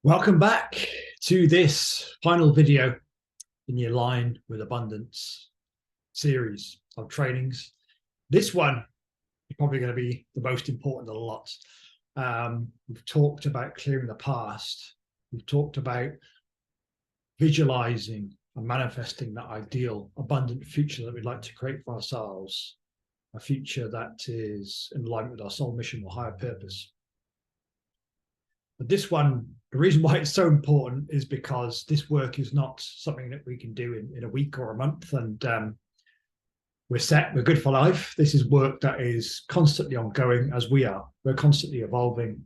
Welcome back to this final video in the Align with Abundance series of trainings. This one is probably going to be the most important of the lot. We've talked about clearing the past. We've talked about visualizing and manifesting that ideal, abundant future that we'd like to create for ourselves, a future that is in alignment with our soul mission or higher purpose. But this one, the reason why it's so important is because this work is not something that we can do in a week or a month and we're good for life. This is work that is constantly ongoing, as we are. We're constantly evolving,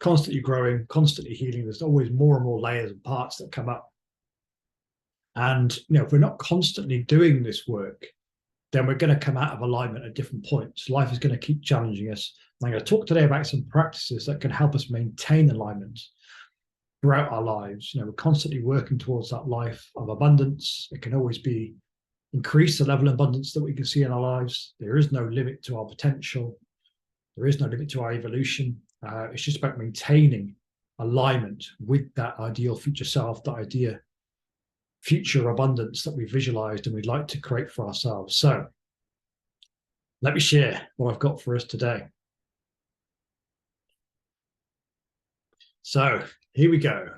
constantly growing, constantly healing. There's always more and more layers and parts that come up. And if we're not constantly doing this work, then we're going to come out of alignment at different points. Life is going to keep challenging us. I'm going to talk today about some practices that can help us maintain alignment throughout our lives. We're constantly working towards that life of abundance. It can always be increase the level of abundance that we can see in our lives. There is no limit to our potential. There is no limit to our evolution. It's just about maintaining alignment with that ideal future self, that idea future abundance that we visualized and we'd like to create for ourselves. So let me share what I've got for us today. So here we go.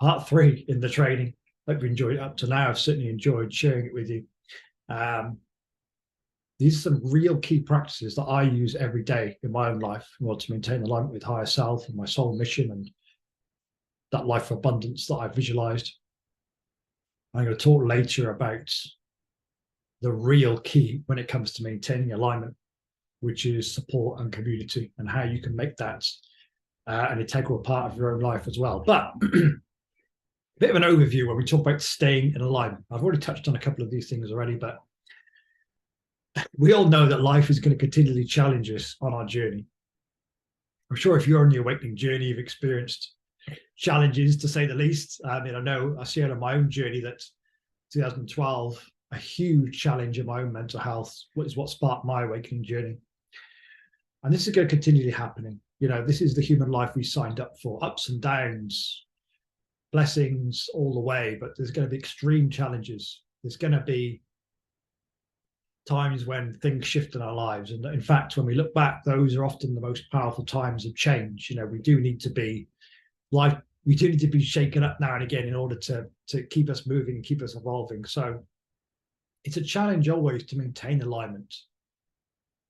Part 3 in the training. Hope you enjoyed it up to now. I've certainly enjoyed sharing it with you. These are some real key practices that I use every day in my own life in order to maintain alignment with higher self and my soul mission and that life of abundance that I've visualized. I'm going to talk later about the real key when it comes to maintaining alignment, which is support and community, and how you can make that an integral part of your own life as well. But a bit of an overview when we talk about staying in alignment. I've already touched on a couple of these things already, but we all know that life is going to continually challenge us on our journey. I'm sure if you're on the awakening journey, you've experienced challenges, to say the least. I know I see it on my own journey that 2012, a huge challenge in my own mental health, is what sparked my awakening journey. And this is going to continually happening. This is the human life we signed up for, ups and downs, blessings all the way, but there's going to be extreme challenges. There's going to be times when things shift in our lives. And in fact, when we look back, those are often the most powerful times of change. We do need to be shaken up now and again in order to keep us moving and keep us evolving. So it's a challenge always to maintain alignment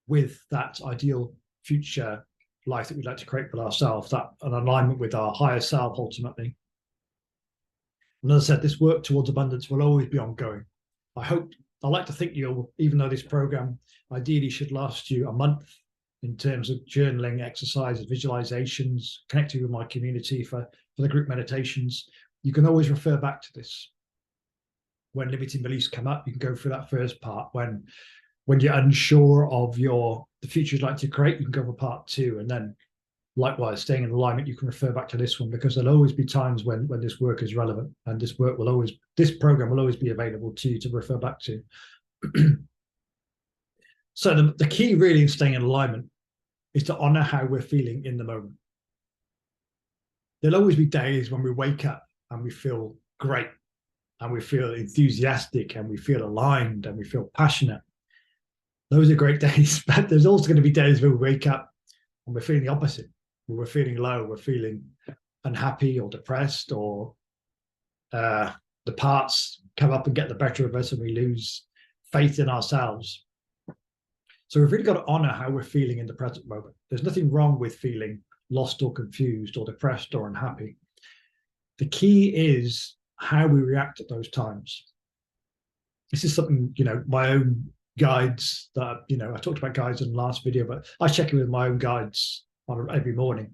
with that ideal future life that we'd like to create for ourselves, that an alignment with our higher self ultimately. And as I said, this work towards abundance will always be ongoing. I like to think even though this program ideally should last you a month in terms of journaling, exercises, visualizations, connecting with my community for the group meditations, you can always refer back to this. When limiting beliefs come up, you can go through that first part. When you're unsure of the future you'd like to create, you can go for part 2. And then likewise, staying in alignment, you can refer back to this one, because there'll always be times when this work is relevant, and this program will always be available to you to refer back to. So the key really in staying in alignment is to honor how we're feeling in the moment. There'll always be days when we wake up and we feel great, and we feel enthusiastic, and we feel aligned, and we feel passionate. Those are great days. But there's also going to be days where we wake up and we're feeling the opposite. We're feeling low, we're feeling unhappy or depressed, or the parts come up and get the better of us and we lose faith in ourselves. So we've really got to honor how we're feeling in the present moment. There's nothing wrong with feeling lost or confused or depressed or unhappy. The key is how we react at those times. This is something, my own guides that, I talked about guides in the last video, but I check in with my own guides every morning.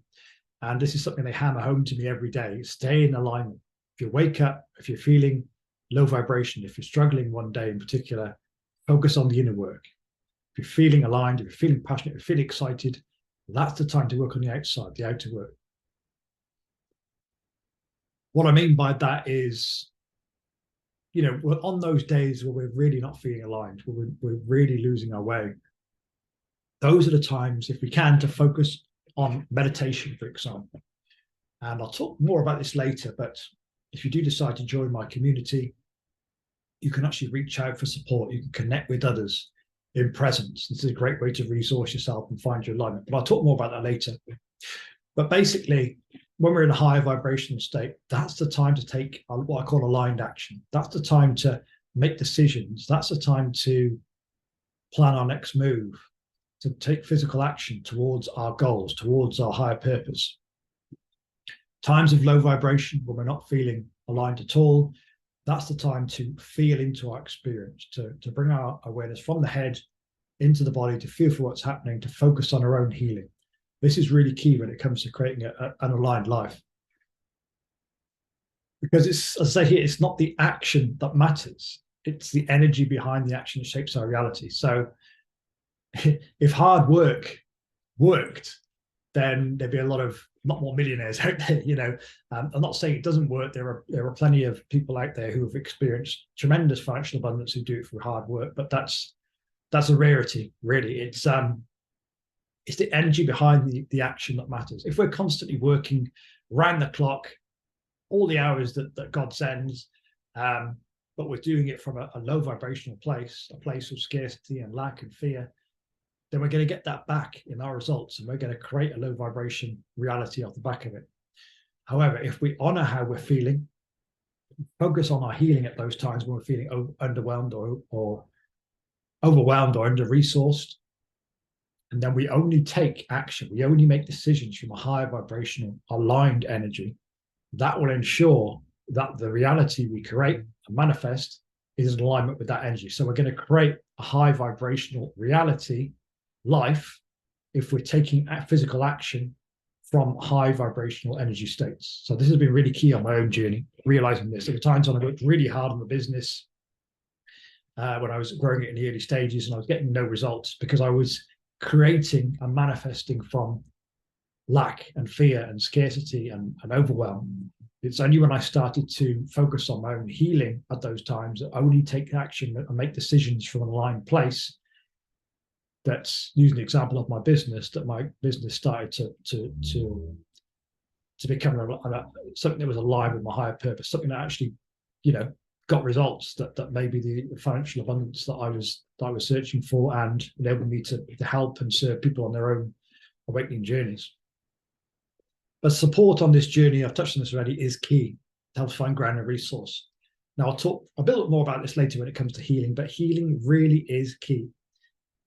And this is something they hammer home to me every day. Stay in alignment. If you wake up, if you're feeling low vibration, if you're struggling one day in particular, focus on the inner work. If you're feeling aligned, if you're feeling passionate, if you're feeling excited, that's the time to work on the outside, the outer work. What I mean by that is, we're on those days where we're really not feeling aligned, where we're really losing our way. Those are the times, if we can, to focus on meditation, for example. And I'll talk more about this later, but if you do decide to join my community, you can actually reach out for support. You can connect with others in presence. This is a great way to resource yourself and find your alignment. But I'll talk more about that later. But basically, when we're in a higher vibrational state, that's the time to take what I call aligned action. That's the time to make decisions. That's the time to plan our next move, to take physical action towards our goals, towards our higher purpose. Times of low vibration, when we're not feeling aligned at all, that's the time to feel into our experience, to bring our awareness from the head into the body, to feel for what's happening, to focus on our own healing. This is really key when it comes to creating an aligned life. Because it's, as I say here, it's not the action that matters. It's the energy behind the action that shapes our reality. So if hard work worked, then there'd be a lot more millionaires out there. You know, I'm not saying it doesn't work. There are plenty of people out there who have experienced tremendous financial abundance who do it through hard work, but that's a rarity, really. It's the energy behind the action that matters. If we're constantly working round the clock, all the hours that God sends, but we're doing it from a low vibrational place, a place of scarcity and lack and fear, then we're going to get that back in our results, and we're going to create a low vibration reality off the back of it. However, if we honor how we're feeling, focus on our healing at those times when we're feeling underwhelmed or overwhelmed or under-resourced, and then we only take action, we only make decisions from a higher vibrational, aligned energy, that will ensure that the reality we create and manifest is in alignment with that energy. So we're going to create a high vibrational reality life if we're taking physical action from high vibrational energy states. So this has been really key on my own journey, realizing this. There were times when I worked really hard on the business when I was growing it in the early stages, and I was getting no results because I was creating and manifesting from lack and fear and scarcity and overwhelm. It's only when I started to focus on my own healing at those times, only take action and make decisions from an aligned place. That's using the example of my business, that my business started to become something that was aligned with my higher purpose, something that actually, you know, got results that maybe the financial abundance that I was searching for, and enabled me to help and serve people on their own awakening journeys. But support on this journey, I've touched on this already, is key to help find ground and resource. Now I'll talk a bit more about this later when it comes to healing, but healing really is key.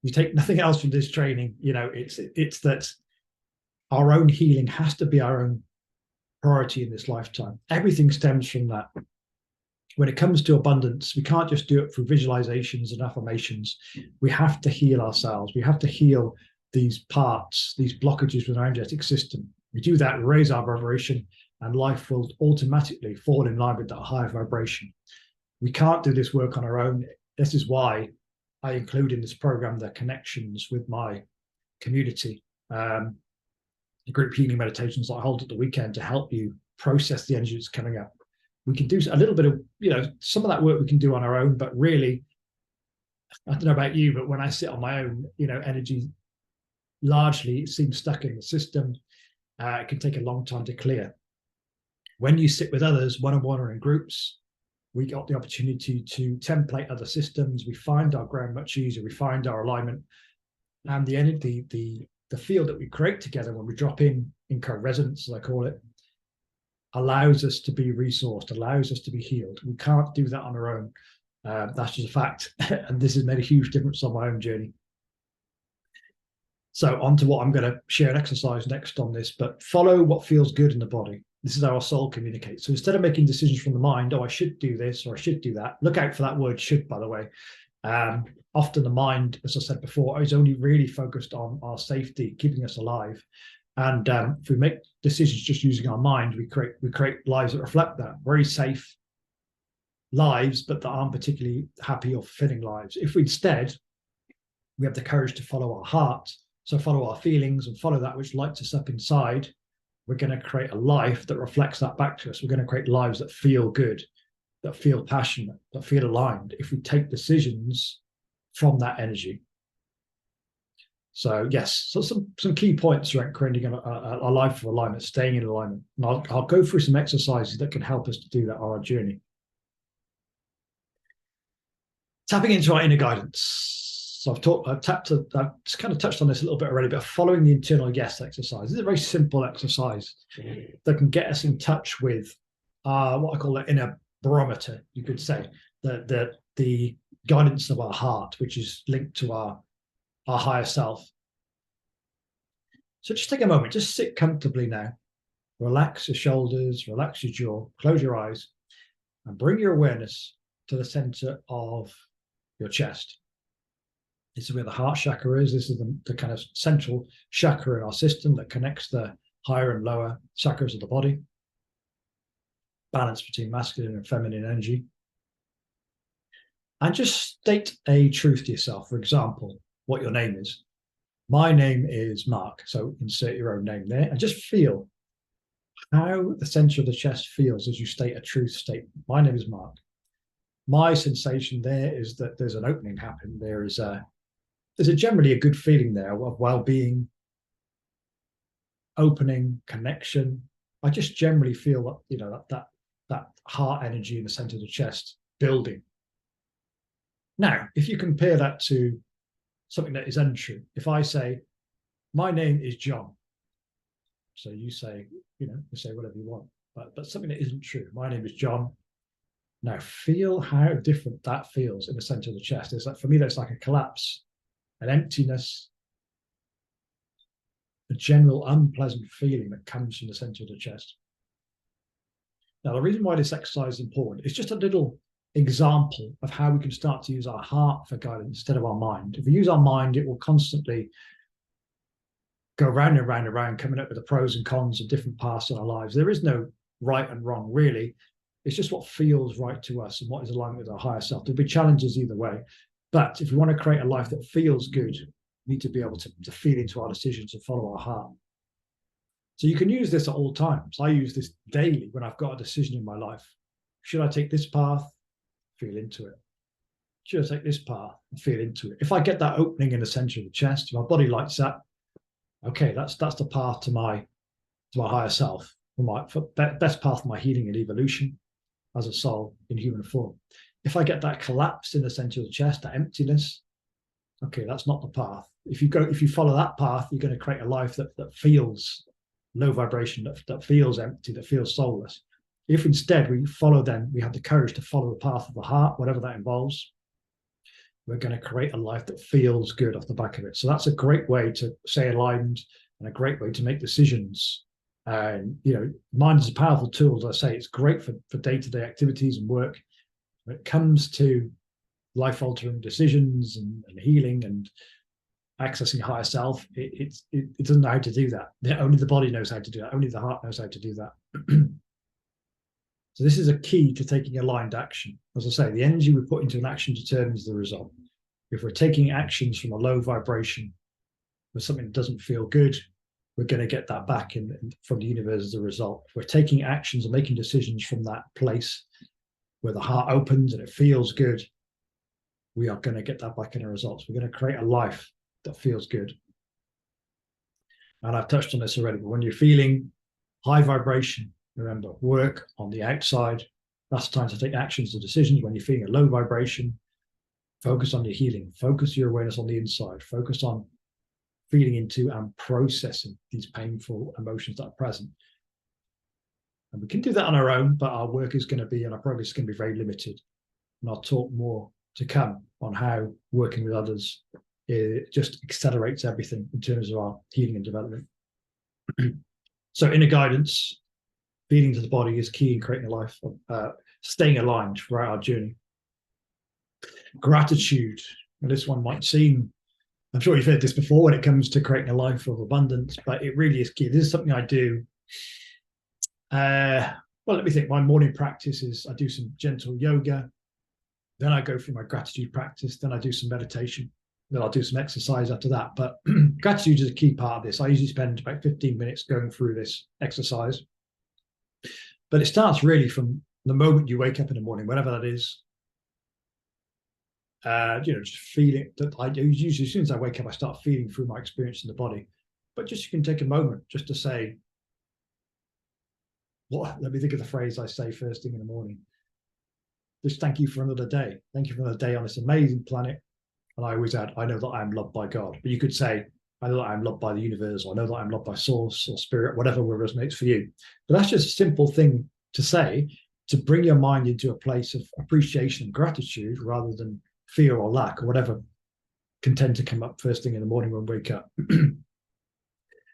You take nothing else from this training, you know, it's that our own healing has to be our own priority in this lifetime. Everything stems from that. When it comes to abundance, we can't just do it through visualizations and affirmations. We have to heal ourselves. We have to heal these parts, these blockages with our energetic system. We do that, raise our vibration, and life will automatically fall in line with that higher vibration. We can't do this work on our own. This is why I include in this program the connections with my community, the group healing meditations that I hold at the weekend to help you process the energy that's coming up. We can do a little bit of, you know, some of that work we can do on our own, but really, I don't know about you, but when I sit on my own, you know, energy largely seems stuck in the system. It can take a long time to clear. When you sit with others, one-on-one or in groups, we got the opportunity to template other systems. We find our ground much easier. We find our alignment, and the energy, the field that we create together when we drop in co-resonance, as I call it, allows us to be resourced, allows us to be healed. We can't do that on our own. That's just a fact. And this has made a huge difference on my own journey. So on to what I'm going to share an exercise next on this, but follow what feels good in the body. This is how our soul communicates. So instead of making decisions from the mind, oh, I should do this or I should do that. Look out for that word should, by the way. Often the mind, as I said before, is only really focused on our safety, keeping us alive. And if we make decisions just using our mind, we create lives that reflect that. Very safe lives, but that aren't particularly happy or fulfilling lives. If we instead, we have the courage to follow our heart, so follow our feelings and follow that which lights us up inside, we're going to create a life that reflects that back to us. We're going to create lives that feel good, that feel passionate, that feel aligned, if we take decisions from that energy. So yes, so some key points around creating a life of alignment, staying in alignment. And I'll go through some exercises that can help us to do that on our journey. Tapping into our inner guidance. So I've just kind of touched on this a little bit already, but following the internal yes exercise. This is a very simple exercise that can get us in touch with what I call the inner barometer, you could say, the guidance of our heart, which is linked to our higher self. So just take a moment, just sit comfortably now. Relax your shoulders, relax your jaw, close your eyes, and bring your awareness to the center of your chest. This is where the heart chakra is. This is the kind of central chakra in our system that connects the higher and lower chakras of the body. Balance between masculine and feminine energy. And just state a truth to yourself. For example, what your name is. My name is Mark. So insert your own name there and just feel how the center of the chest feels as you state a truth statement. My name is Mark. My sensation there is that there's an opening happening. There's generally a good feeling there of well-being, opening, connection. I just generally feel that heart energy in the center of the chest building. Now, if you compare that to something that is untrue, if I say, my name is John, so you say, you say whatever you want, but something that isn't true. My name is John. Now feel how different that feels in the center of the chest. It's like, for me, that's like a collapse, an emptiness, a general unpleasant feeling that comes from the center of the chest. Now, the reason why this exercise is important is just a little example of how we can start to use our heart for guidance instead of our mind. If we use our mind, it will constantly go round and round and round, coming up with the pros and cons of different paths in our lives. There is no right and wrong, really. It's just what feels right to us and what is aligned with our higher self. There'll be challenges either way. But if we want to create a life that feels good, we need to be able to feel into our decisions and follow our heart. So you can use this at all times. I use this daily when I've got a decision in my life. Should I take this path? Feel into it. Should I take this path? And feel into it. If I get that opening in the center of the chest, my body lights up. Okay, that's the path to my higher self, for best path for my healing and evolution as a soul in human form. If I get that collapse in the center of the chest, that emptiness, okay, that's not the path. If you follow that path, you're going to create a life that feels low vibration, that feels empty, that feels soulless. If instead we have the courage to follow the path of the heart, whatever that involves, we're going to create a life that feels good off the back of it. So that's a great way to stay aligned and a great way to make decisions. And, mind is a powerful tool. As I say, it's great for day-to-day activities and work. When it comes to life-altering decisions and healing and accessing higher self, it doesn't know how to do that. Only the body knows how to do that. Only the heart knows how to do that. So this is a key to taking aligned action. As I say, the energy we put into an action determines the result. If we're taking actions from a low vibration, with something that doesn't feel good, we're going to get that back from the universe as a result. If we're taking actions and making decisions from that place where the heart opens and it feels good, we are going to get that back in our results. We're going to create a life that feels good. And I've touched on this already, but when you're feeling high vibration, remember, work on the outside. That's the time to take actions and decisions. When you're feeling a low vibration, focus on your healing. Focus your awareness on the inside. Focus on feeling into and processing these painful emotions that are present. And we can do that on our own, but our work is going to be, and our progress is going to be very limited. And I'll talk more to come on how working with others just accelerates everything in terms of our healing and development. So inner guidance, feeling to the body is key in creating a life of staying aligned throughout our journey. Gratitude, and this one might seem, I'm sure you've heard this before when it comes to creating a life of abundance, but it really is key. This is something I do. Well, let me think. My morning practice is I do some gentle yoga, then I go through my gratitude practice, then I do some meditation, then I'll do some exercise after that. But gratitude is a key part of this. I usually spend about 15 minutes going through this exercise. But it starts really from the moment you wake up in the morning, whatever that is. Just feeling that I usually, as soon as I wake up, I start feeling through my experience in the body. But just you can take a moment just to say, let me think of the phrase I say first thing in the morning. Just thank you for another day. Thank you for another day on this amazing planet. And I always add, I know that I am loved by God. But you could say, I know that I'm loved by the universe, or I know that I'm loved by source or spirit, whatever resonates for you. But that's just a simple thing to say, to bring your mind into a place of appreciation and gratitude rather than fear or lack or whatever can tend to come up first thing in the morning when we wake up.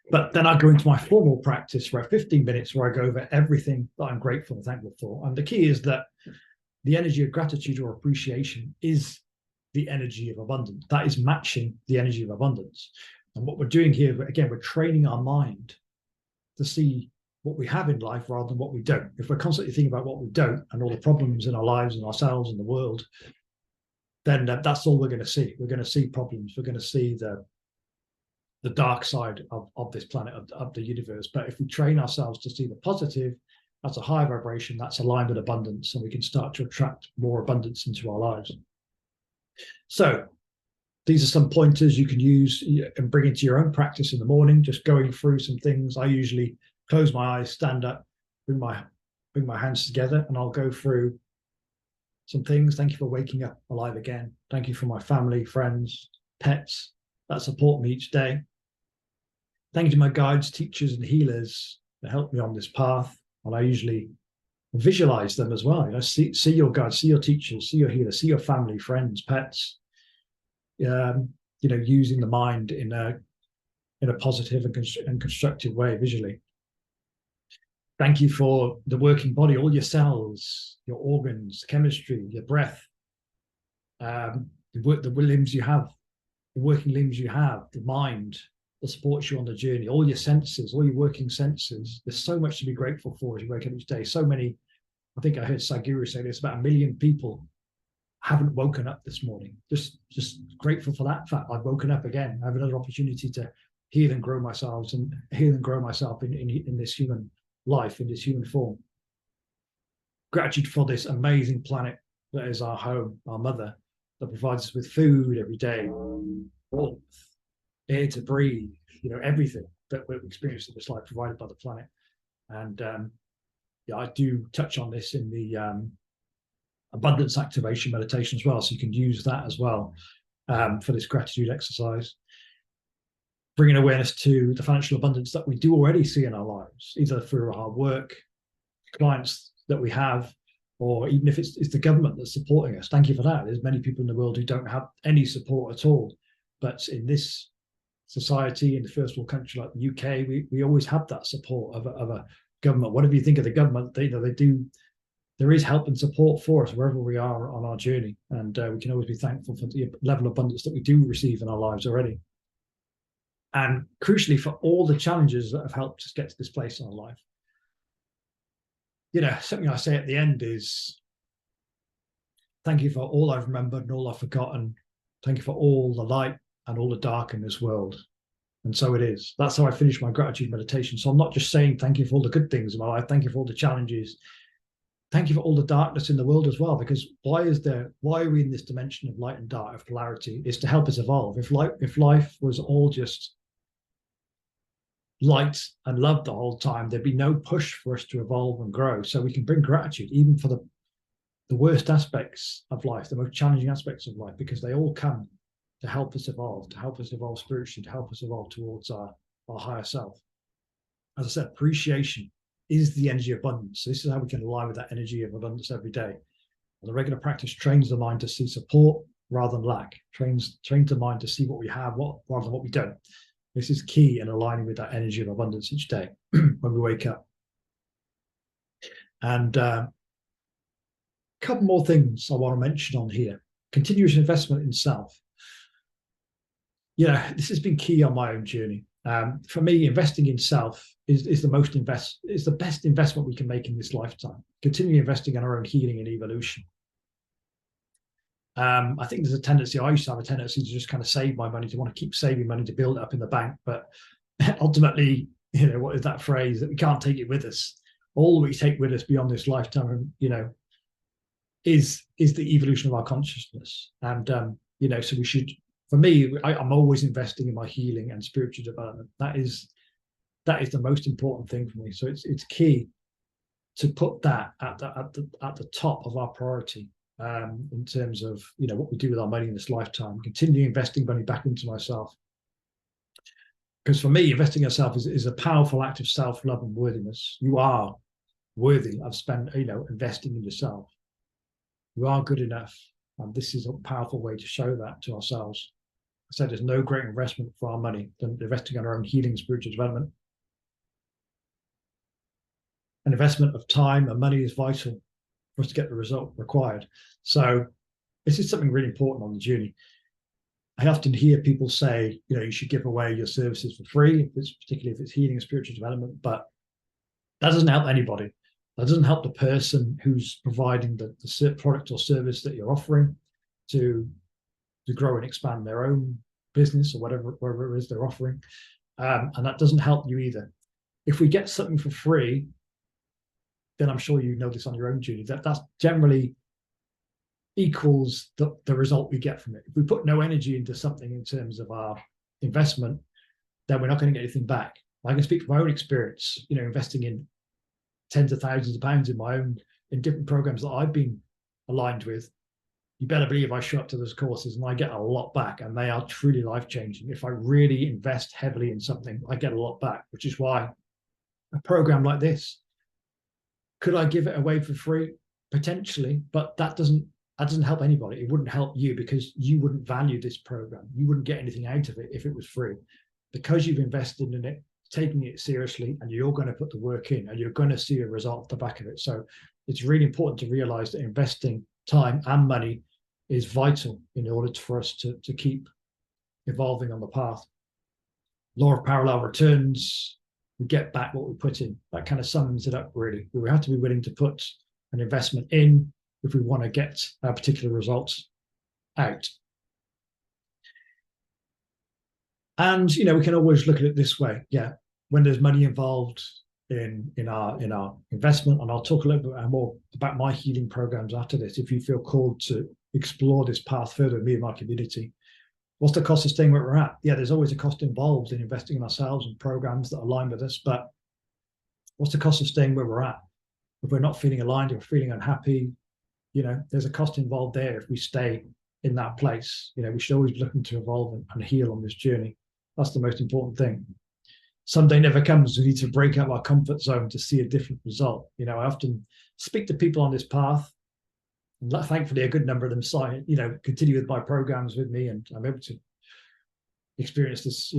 But then I go into my formal practice for 15 minutes where I go over everything that I'm grateful and thankful for. And the key is that the energy of gratitude or appreciation is the energy of abundance. That is matching the energy of abundance. And what we're doing here, again, we're training our mind to see what we have in life rather than what we don't. If we're constantly thinking about what we don't and all the problems in our lives and ourselves and the world, then that's all we're going to see. We're going to see problems. We're going to see the dark side of this planet, of the universe. But if we train ourselves to see the positive, that's a high vibration, that's aligned with abundance, and we can start to attract more abundance into our lives. So these are some pointers you can use and bring into your own practice in the morning, just going through some things. I usually close my eyes, stand up, bring my hands together, and I'll go through some things. Thank you for waking up alive again. Thank you for my family, friends, pets that support me each day. Thank you to my guides, teachers, and healers that help me on this path. And I usually visualize them as well. See your guides, see your teachers, see your healers, see your family, friends, pets. Using the mind in a positive and constructive way visually. Thank you for the working body, all your cells, your organs, chemistry, your breath, the limbs you have, the working limbs you have, the mind that supports you on the journey, all your senses, all your working senses. There's so much to be grateful for as you wake up each day. So many, I think I heard Sadhguru say this, about 1 million people haven't woken up this morning. Just grateful for that fact. I've woken up again. I have another opportunity to heal and grow myself in this human life, in this human form. Gratitude for this amazing planet that is our home, our mother, that provides us with food every day, warmth, air to breathe, everything that we've experienced in this life provided by the planet. And I do touch on this in the abundance activation meditation as well, so you can use that as well for this gratitude exercise. Bringing awareness to the financial abundance that we do already see in our lives, either through our work, clients that we have, or even if it's the government that's supporting us. Thank you for that. There's many people in the world who don't have any support at all. But in this society, in the first world country like the UK, we always have that support of a government. Whatever you think of the government, they do. There is help and support for us wherever we are on our journey, and we can always be thankful for the level of abundance that we do receive in our lives already. And crucially, for all the challenges that have helped us get to this place in our life. Something I say at the end is, thank you for all I've remembered and all I've forgotten. Thank you for all the light and all the dark in this world. And so it is. That's how I finish my gratitude meditation. So I'm not just saying thank you for all the good things in my life. Thank you for all the challenges. Thank you for all the darkness in the world as well, because why are we in this dimension of light and dark, of polarity? Is to help us evolve. If life was all just light and love the whole time, there'd be no push for us to evolve and grow. So we can bring gratitude even for the worst aspects of life, the most challenging aspects of life, because they all come to help us evolve spiritually, to help us evolve towards our higher self. As I said, appreciation is the energy of abundance. So this is how we can align with that energy of abundance every day. And the regular practice trains the mind to see support rather than lack, trains the mind to see what we have rather than what we don't. This is key in aligning with that energy of abundance each day when we wake up. And a couple more things I want to mention on here. Continuous investment in self. This has been key on my own journey. For me, investing in self is the best investment we can make in this lifetime. Continue investing in our own healing and evolution. I think I used to have a tendency to just kind of save my money, to want to keep saving money to build it up in the bank. But ultimately, what is that phrase, that we can't take it with us? All that we take with us beyond this lifetime, is the evolution of our consciousness. And so we should, for me, I'm always investing in my healing and spiritual development. That is the most important thing for me. So it's key to put that at the top of our priority, in terms of what we do with our money in this lifetime. Continue investing money back into myself, because for me, investing in yourself is a powerful act of self-love and worthiness. You are worthy of investing in yourself. You are good enough, and this is a powerful way to show that to ourselves. I said there's no greater investment for our money than investing in our own healing, spiritual development. An investment of time and money is vital for us to get the result required. So this is something really important on the journey. I often hear people say, you should give away your services for free, particularly if it's healing and spiritual development, but that doesn't help anybody. That doesn't help the person who's providing the product or service that you're offering to grow and expand their own business or whatever it is they're offering. And that doesn't help you either. If we get something for free, then I'm sure you know this on your own journey, that's generally equals the result we get from it. If we put no energy into something in terms of our investment, then we're not going to get anything back. I can speak from my own experience, investing in tens of thousands of pounds in different programs that I've been aligned with. You better believe I show up to those courses and I get a lot back, and they are truly life-changing. If I really invest heavily in something, I get a lot back, which is why a program like this, could I give it away for free? Potentially, but that doesn't help anybody. It wouldn't help you, because you wouldn't value this program. You wouldn't get anything out of it if it was free. Because you've invested in it, taking it seriously, and you're going to put the work in, and you're going to see a result at the back of it. So it's really important to realize that investing time and money is vital in order for us to keep evolving on the path. Law of parallel returns, we get back what we put in. That kind of sums it up, really. We have to be willing to put an investment in if we want to get a particular results out. And we can always look at it this way. Yeah, when there's money involved in our investment, and I'll talk a little bit more about my healing programs after this, if you feel called to explore this path further with me and my community. What's the cost of staying where we're at? Yeah, there's always a cost involved in investing in ourselves and programs that align with us, but what's the cost of staying where we're at? If we're not feeling aligned, if we're feeling unhappy, there's a cost involved there if we stay in that place. We should always be looking to evolve and heal on this journey. That's the most important thing. Someday never comes. We need to break out of our comfort zone to see a different result. I often speak to people on this path, and thankfully a good number of them continue with my programs with me, and I'm able to experience this,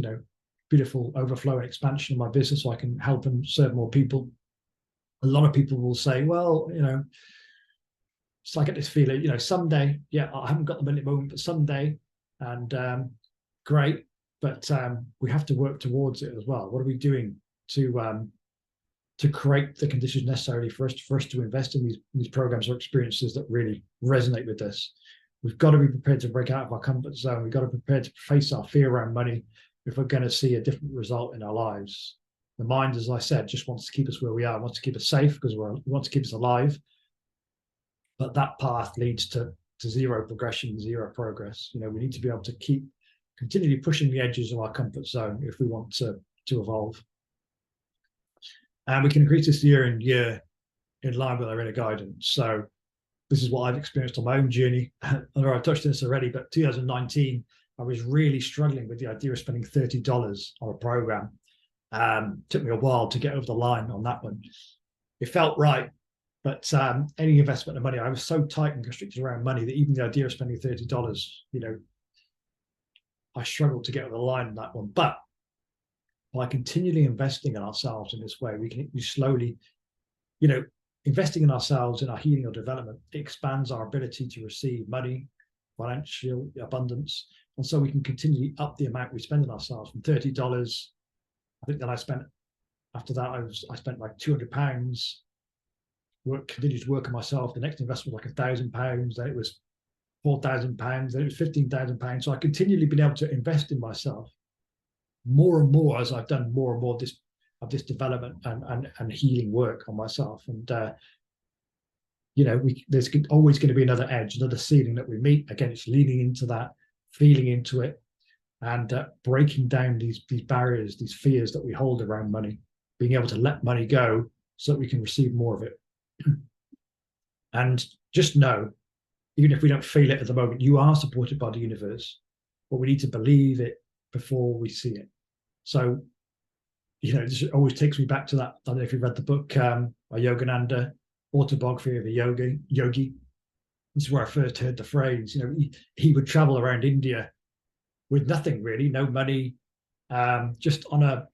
beautiful overflow and expansion of my business, so I can help and serve more people. A lot of people will say, well, so I get this feeling, someday, yeah, I haven't got the money at the moment, but someday, and great, but we have to work towards it as well. What are we doing to create the conditions necessary for us to invest in these programs or experiences that really resonate with us? We've got to be prepared to break out of our comfort zone. We've got to be prepared to face our fear around money if we're going to see a different result in our lives. The mind, as I said, just wants to keep us where we are, wants to keep us safe because we want to keep us alive. But that path leads to zero progression, zero progress. We need to be able to keep continually pushing the edges of our comfort zone if we want to evolve. And we can increase this year in year in line with our inner guidance. So this is what I've experienced on my own journey. I know I've touched on this already, but 2019, I was really struggling with the idea of spending $30 on a program. Took me a while to get over the line on that one. It felt right, but any investment of money, I was so tight and constricted around money that even the idea of spending $30, I struggled to get over the line on that one. But by continually investing in ourselves in this way, we slowly, investing in ourselves, in our healing or development, it expands our ability to receive money, financial abundance. And so we can continually up the amount we spend on ourselves from $30. I think that after that, I spent like £200, continued to work on myself. The next investment was like £1,000. Then it was £4,000. Then it was £15,000. So I continually been able to invest in myself more and more as I've done more and more of this development and healing work on myself. And there's always going to be another edge, another ceiling that we meet. Again, it's leaning into that, feeling into it, and breaking down these barriers, these fears that we hold around money, being able to let money go so that we can receive more of it. And just know, even if we don't feel it at the moment, you are supported by the universe, but we need to believe it before we see it. So, this always takes me back to that. I don't know if you've read the book by Yogananda, Autobiography of a Yogi. This is where I first heard the phrase. He would travel around India with nothing really, no money, just on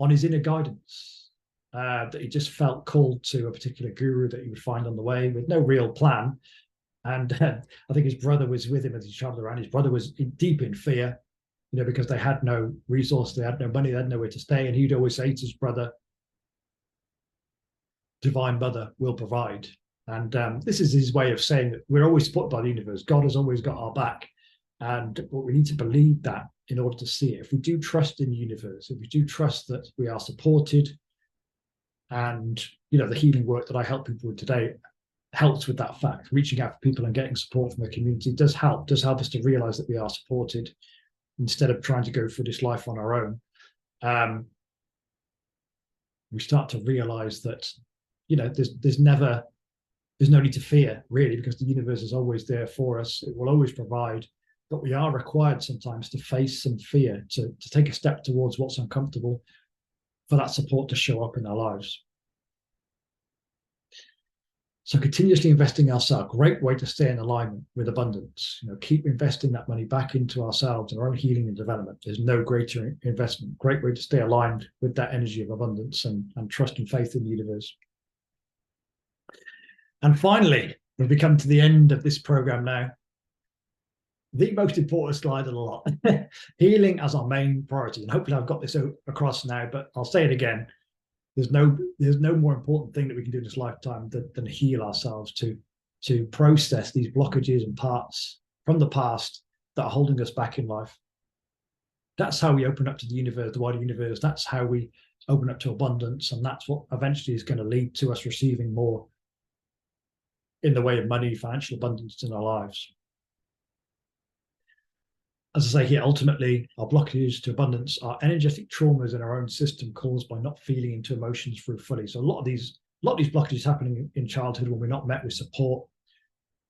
his inner guidance, that he just felt called to a particular guru that he would find on the way with no real plan. And I think his brother was with him as he traveled around. His brother was deep in fear, because they had no resource, they had no money, they had nowhere to stay. And he'd always say to his brother, Divine Mother will provide. And this is his way of saying that we're always supported by the universe. God has always got our back. But we need to believe that in order to see it. If we do trust in the universe, if we do trust that we are supported, and the healing work that I help people with today helps with that fact. Reaching out for people and getting support from the community does help us to realize that we are supported instead of trying to go through this life on our own. We start to realize that there's no need to fear really, because the universe is always there for us. It will always provide, but we are required sometimes to face some fear, to take a step towards what's uncomfortable, for that support to show up in our lives. So continuously investing in ourselves, great way to stay in alignment with abundance. Keep investing that money back into ourselves and our own healing and development. There's no greater investment. Great way to stay aligned with that energy of abundance and trust and faith in the universe. And finally, as we come to the end of this program now, the most important slide of the lot, healing as our main priority. And hopefully I've got this across now, but I'll say it again. There's no more important thing that we can do in this lifetime than heal ourselves, to process these blockages and parts from the past that are holding us back in life. That's how we open up to the universe, the wider universe. That's how we open up to abundance. And that's what eventually is going to lead to us receiving more in the way of money, financial abundance in our lives. As I say here, ultimately, our blockages to abundance are energetic traumas in our own system caused by not feeling into emotions through fully. So a lot of these blockages happening in childhood when we're not met with support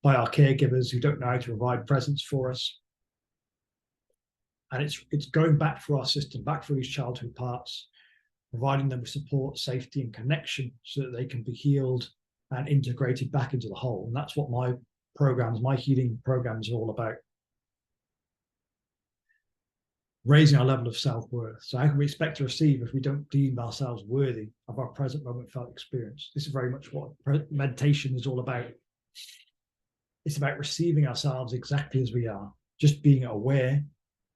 by our caregivers who don't know how to provide presents for us. And it's going back through our system, back through these childhood parts, providing them with support, safety, and connection so that they can be healed and integrated back into the whole. And that's what my healing programs are all about. Raising our level of self-worth. So how can we expect to receive if we don't deem ourselves worthy of our present moment felt experience? This is very much what meditation is all about. It's about receiving ourselves exactly as we are, just being aware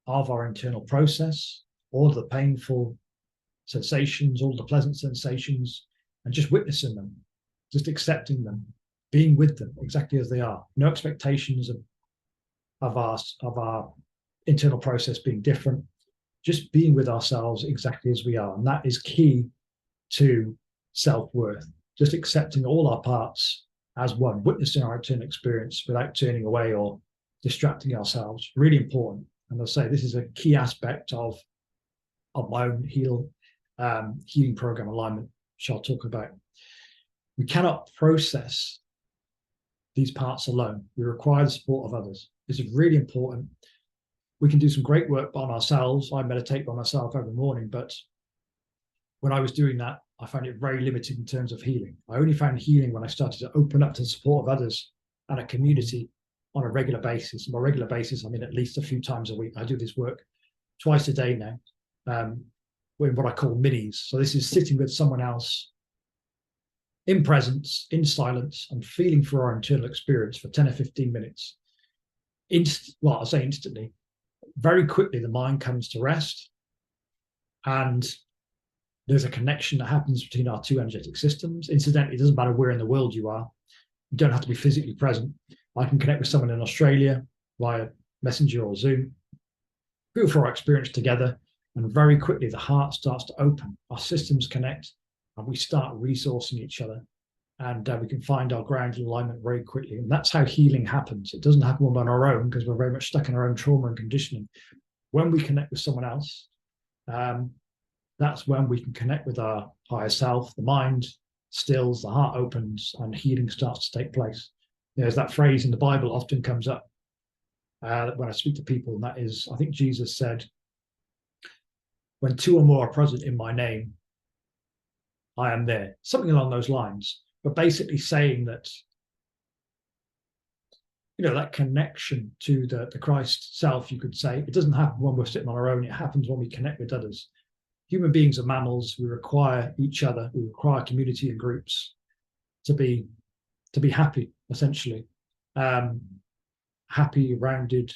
of our internal process, all of the painful sensations, all the pleasant sensations, and just witnessing them, just accepting them, being with them exactly as they are. No expectations of our internal process being different, just being with ourselves exactly as we are. And that is key to self-worth, just accepting all our parts as one, witnessing our internal experience without turning away or distracting ourselves. Really important. And I'll say this is a key aspect of my own healing program alignment, which I'll talk about. We cannot process these parts alone. We require the support of others. This is really important. We can do some great work on ourselves. I meditate by myself every morning, but when I was doing that, I found it very limited in terms of healing. I only found healing when I started to open up to the support of others and a community on a regular basis. On a regular basis, I mean, at least a few times a week. I do this work twice a day now, with what I call minis. So this is sitting with someone else in presence, in silence, and feeling for our internal experience for 10 or 15 minutes. Well, I'll say instantly. Very quickly, the mind comes to rest, and there's a connection that happens between our two energetic systems. Incidentally, it doesn't matter where in the world you are. You don't have to be physically present. I can connect with someone in Australia via Messenger or Zoom, feel for our experience together, and very quickly the heart starts to open. Our systems connect, and we start resourcing each other. and we can find our ground in alignment very quickly. And that's how healing happens. It doesn't happen on our own because we're very much stuck in our own trauma and conditioning. When we connect with someone else, that's when we can connect with our higher self. The mind stills, the heart opens, and healing starts to take place. There's that phrase in the Bible often comes up when I speak to people, and that is, I think Jesus said, when two or more are present in my name, I am there. Something along those lines. But basically saying that, that connection to the Christ self, you could say, it doesn't happen when we're sitting on our own. It happens when we connect with others. Human beings are mammals. We require each other. We require community and groups to be happy, essentially. Happy, rounded,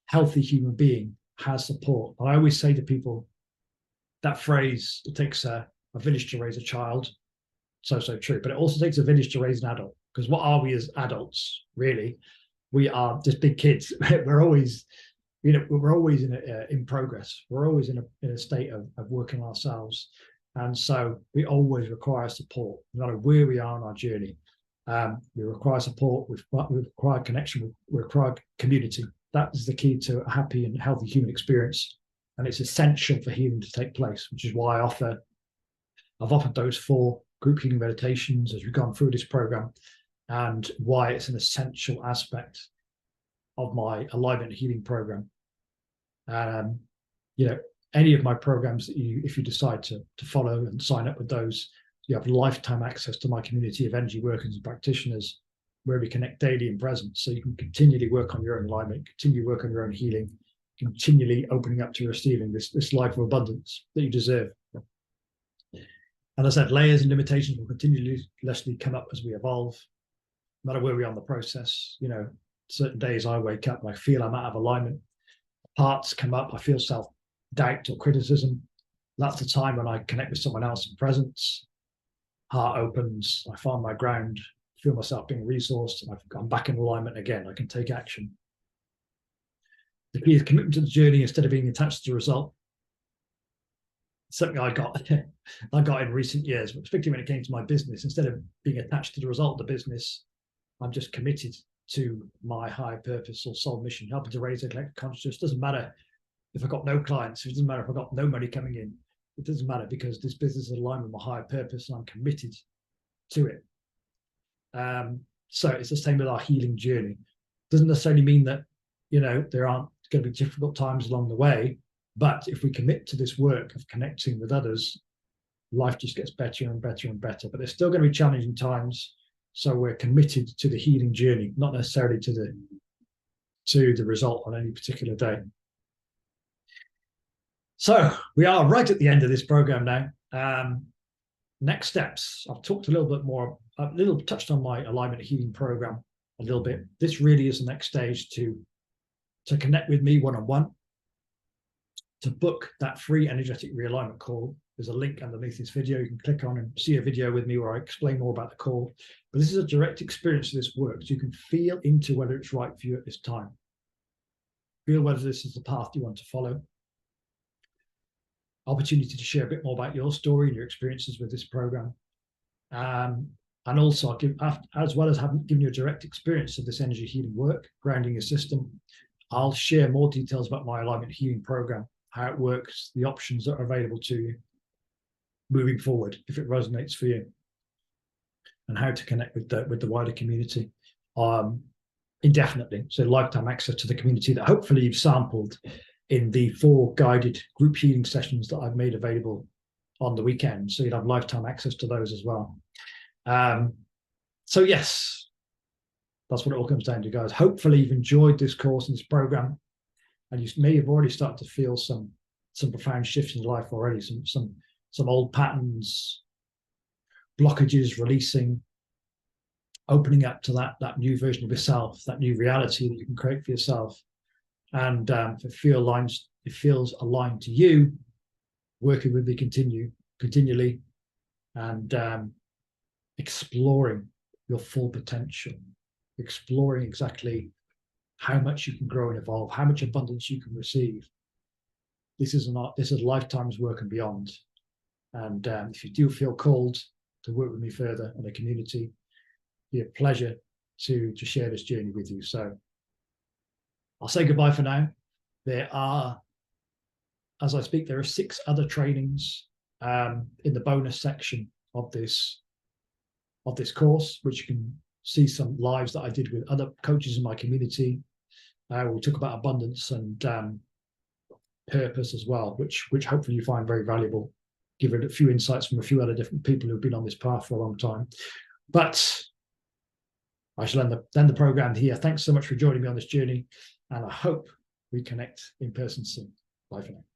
healthy human being has support. And I always say to people that phrase, it takes a village to raise a child. So true. But it also takes a village to raise an adult. Because what are we as adults, really? We are just big kids. We're always, we're always in progress. We're always in a state of working ourselves. And so we always require support, no matter where we are on our journey. We require support, we require connection, we require community. That is the key to a happy and healthy human experience. And it's essential for healing to take place, which is why I've offered those 4 group healing meditations as we've gone through this program, and why it's an essential aspect of my alignment healing program. Any of my programs that if you decide to follow and sign up with those, you have lifetime access to my community of energy workers and practitioners, where we connect daily and present. So you can continually work on your own alignment, continue work on your own healing, continually opening up to receiving this life of abundance that you deserve. And as I said, layers and limitations will continuously come up as we evolve, no matter where we are in the process. Certain days I wake up and I feel I'm out of alignment. Parts come up, I feel self-doubt or criticism. That's the time when I connect with someone else in presence. Heart opens, I find my ground, feel myself being resourced, and I'm back in alignment again. I can take action. The key is commitment to the journey instead of being attached to the result. Something I got in recent years, particularly when it came to my business. Instead of being attached to the result of the business, I'm just committed to my higher purpose or soul mission, helping to raise a collective consciousness. It doesn't matter if I've got no clients. It doesn't matter if I've got no money coming in. It doesn't matter, because this business is aligned with my higher purpose and I'm committed to it. So it's the same with our healing journey. It doesn't necessarily mean that, there aren't going to be difficult times along the way. But if we commit to this work of connecting with others, life just gets better and better and better. But there's still going to be challenging times. So we're committed to the healing journey, not necessarily to the result on any particular day. So we are right at the end of this program now. Next steps. I've talked a little touched on my alignment healing program a little bit. This really is the next stage to connect with me one-on-one. To book that free energetic realignment call, there's a link underneath this video. You can click on and see a video with me where I explain more about the call. But this is a direct experience of this work, so you can feel into whether it's right for you at this time. Feel whether this is the path you want to follow. Opportunity to share a bit more about your story and your experiences with this program. And also, as well as giving you a direct experience of this energy healing work, grounding your system, I'll share more details about my alignment healing program, how it works, the options that are available to you moving forward, if it resonates for you, and how to connect with the wider community indefinitely. So lifetime access to the community that hopefully you've sampled in the 4 guided group healing sessions that I've made available on the weekend. So you'd have lifetime access to those as well. So yes, that's what it all comes down to, guys. Hopefully you've enjoyed this course and this program, and you may have already started to feel some profound shifts in life already, some old patterns, blockages releasing, opening up to that new version of yourself, that new reality that you can create for yourself. And if it feels aligned to you, working with me continually, and exploring your full potential, exploring exactly how much you can grow and evolve, how much abundance you can receive. This is a lifetime's work and beyond. And if you do feel called to work with me further in the community. Be a pleasure to share this journey with you. So I'll say goodbye for now. There are, as I speak, there are 6 other trainings in the bonus section of this course, which you can see some lives that I did with other coaches in my community. We talk about abundance and purpose as well, which hopefully you find very valuable, given a few insights from a few other different people who've been on this path for a long time. But I shall end the program here. Thanks so much for joining me on this journey, and I hope we connect in person soon. Bye for now.